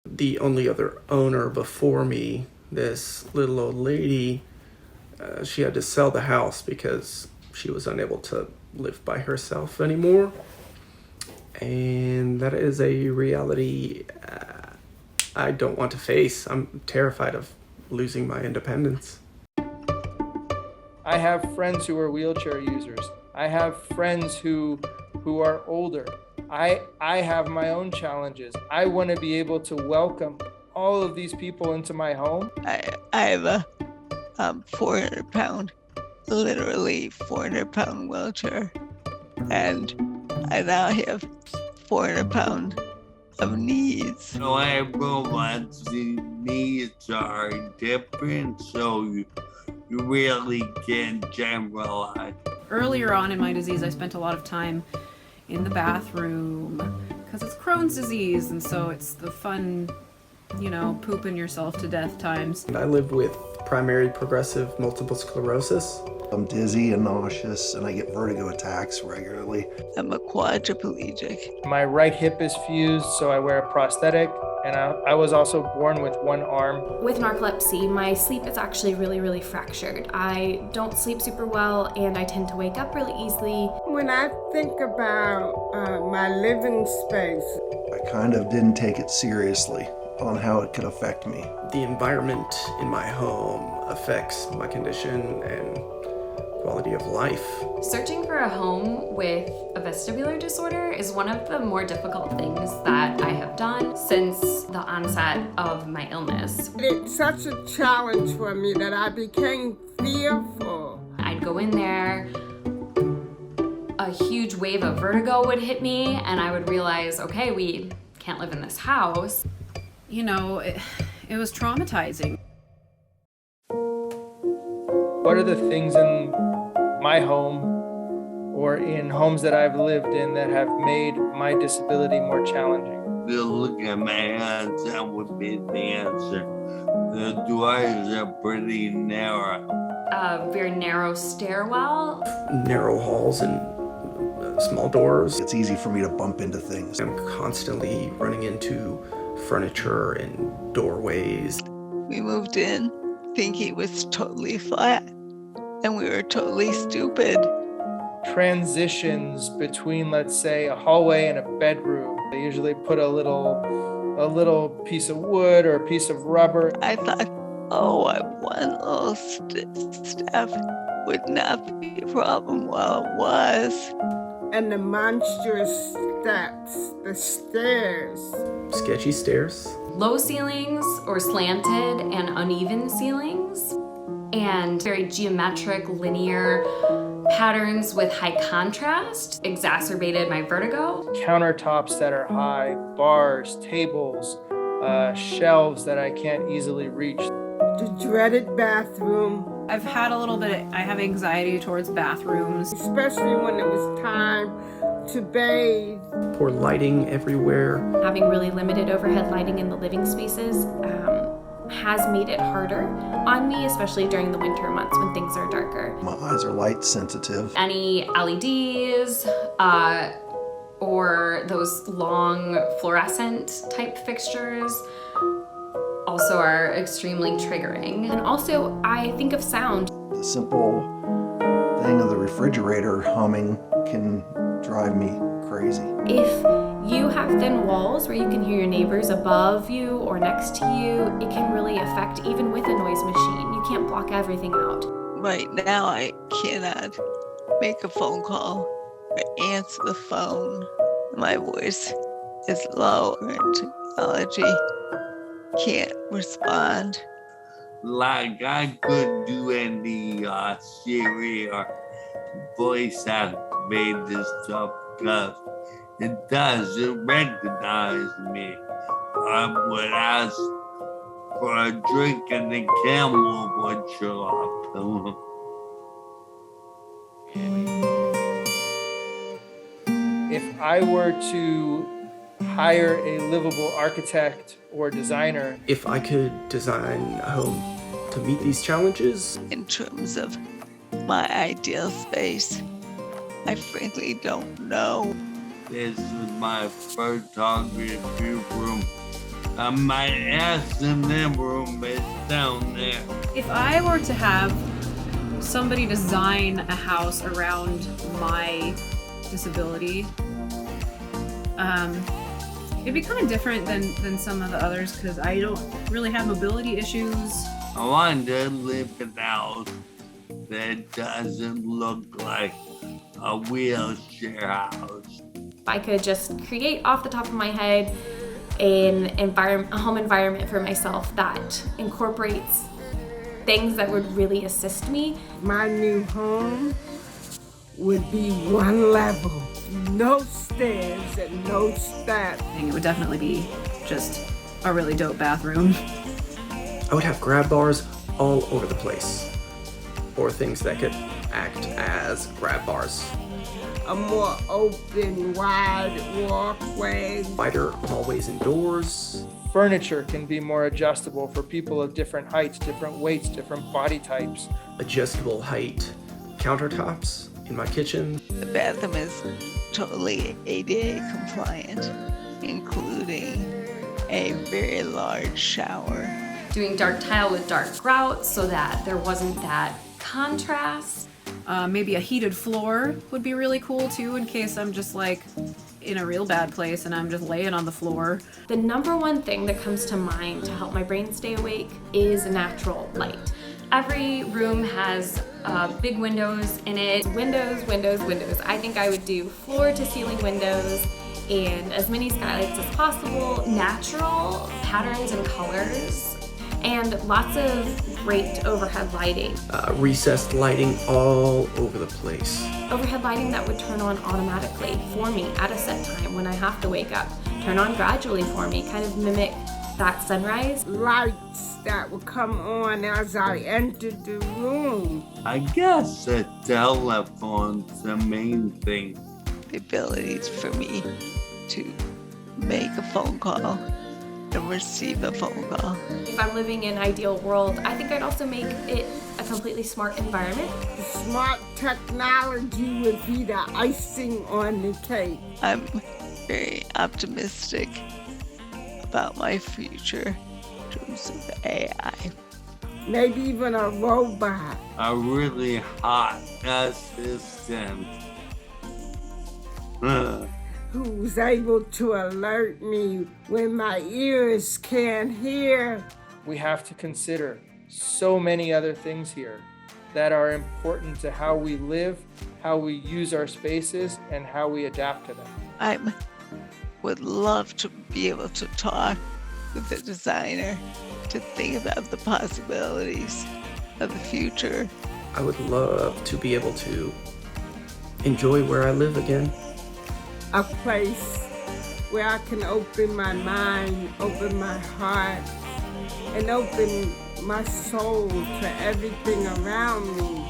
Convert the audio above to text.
The only other owner before me, this little old lady, she had to sell the house because she was unable to live by herself anymore. And that is a reality I don't want to face. I'm terrified of losing my independence. I have friends who are wheelchair users. I have friends who are older. I have my own challenges. I want to be able to welcome all of these people into my home. I have a 400-pound, literally 400-pound wheelchair, and I now have 400-pound of needs. So everyone's needs are different, so you really can't generalize. Earlier on in my disease, I spent a lot of time in the bathroom because it's Crohn's disease, and so it's the fun, pooping yourself to death times. I live with primary progressive multiple sclerosis. I'm dizzy and nauseous, and I get vertigo attacks regularly. I'm a quadriplegic. My right hip is fused, so I wear a prosthetic, and I was also born with one arm. With narcolepsy, my sleep is actually really, really fractured. I don't sleep super well, and I tend to wake up really easily. When I think about my living space, I kind of didn't take it seriously on how it could affect me. The environment in my home affects my condition and quality of life. Searching for a home with a vestibular disorder is one of the more difficult things that I have done since the onset of my illness. It's such a challenge for me that I became fearful. I'd go in there, a huge wave of vertigo would hit me, and I would realize, okay, we can't live in this house. It was traumatizing. What are the things in my home or in homes that I've lived in that have made my disability more challenging? You look at my hands, that would be the answer. The doors are pretty narrow. A very narrow stairwell. Narrow halls and small doors. It's easy for me to bump into things. I'm constantly running into furniture and doorways. We moved in thinking it was totally flat, and we were totally stupid. Transitions between, let's say, a hallway and a bedroom. They usually put a little piece of wood or a piece of rubber. I thought, one little step would not be a problem. Well, it was. And the monstrous steps, the stairs. Sketchy stairs. Low ceilings or slanted and uneven ceilings, and very geometric, linear patterns with high contrast exacerbated my vertigo. Countertops that are high, bars, tables, shelves that I can't easily reach. The dreaded bathroom. I have anxiety towards bathrooms. Especially when it was time to bathe. Poor lighting everywhere. Having really limited overhead lighting in the living spaces has made it harder on me, especially during the winter months when things are darker. My eyes are light sensitive. Any LEDs or those long fluorescent type fixtures also are extremely triggering. And also, I think of sound. The simple thing of the refrigerator humming can drive me crazy. If you have thin walls where you can hear your neighbors above you or next to you, it can really affect even with a noise machine. You can't block everything out. Right now, I cannot make a phone call or answer the phone. My voice is low and technology can't respond. Like I couldn't do any Siri or voice activated stuff because it doesn't recognize me. I would ask for a drink and the camel would show up. If I were to hire a livable architect or designer, If I could design a home to meet these challenges, In terms of my ideal space? I frankly don't know. This is my photography room. My S&M room is down there. If I were to have somebody design a house around my disability, it'd be kind of different than some of the others because I don't really have mobility issues. I want to live in a house that doesn't look like a wheelchair house. I could just create off the top of my head a home environment for myself that incorporates things that would really assist me. My new home would be one level, no stairs and no steps. I think it would definitely be just a really dope bathroom. I would have grab bars all over the place, or things that could act as grab bars. A more open, wide walkway. Wider hallways and doors. Furniture can be more adjustable for people of different heights, different weights, different body types. Adjustable height countertops in my kitchen. The bathroom is totally ADA compliant, including a very large shower. Doing dark tile with dark grout so that there wasn't that contrast. Maybe a heated floor would be really cool too, in case I'm just like in a real bad place and I'm just laying on the floor. The number one thing that comes to mind to help my brain stay awake is natural light. Every room has big windows in it. Windows, windows, windows. I think I would do floor to ceiling windows and as many skylights as possible. Natural patterns and colors. And lots of great overhead lighting. Recessed lighting all over the place. Overhead lighting that would turn on automatically for me at a set time when I have to wake up. Turn on gradually for me, kind of mimic that sunrise. Lights that would come on as I entered the room. I guess the telephone's the main thing. The ability for me to make a phone call and receive a phone call. If I'm living in an ideal world, I think I'd also make it a completely smart environment. The smart technology would be the icing on the cake. I'm very optimistic about my future in terms of AI. Maybe even a robot. A really hot assistant. Who's able to alert me when my ears can't hear. We have to consider so many other things here that are important to how we live, how we use our spaces, and how we adapt to them. I would love to be able to talk with the designer to think about the possibilities of the future. I would love to be able to enjoy where I live again. A place where I can open my mind, open my heart, and open my soul to everything around me.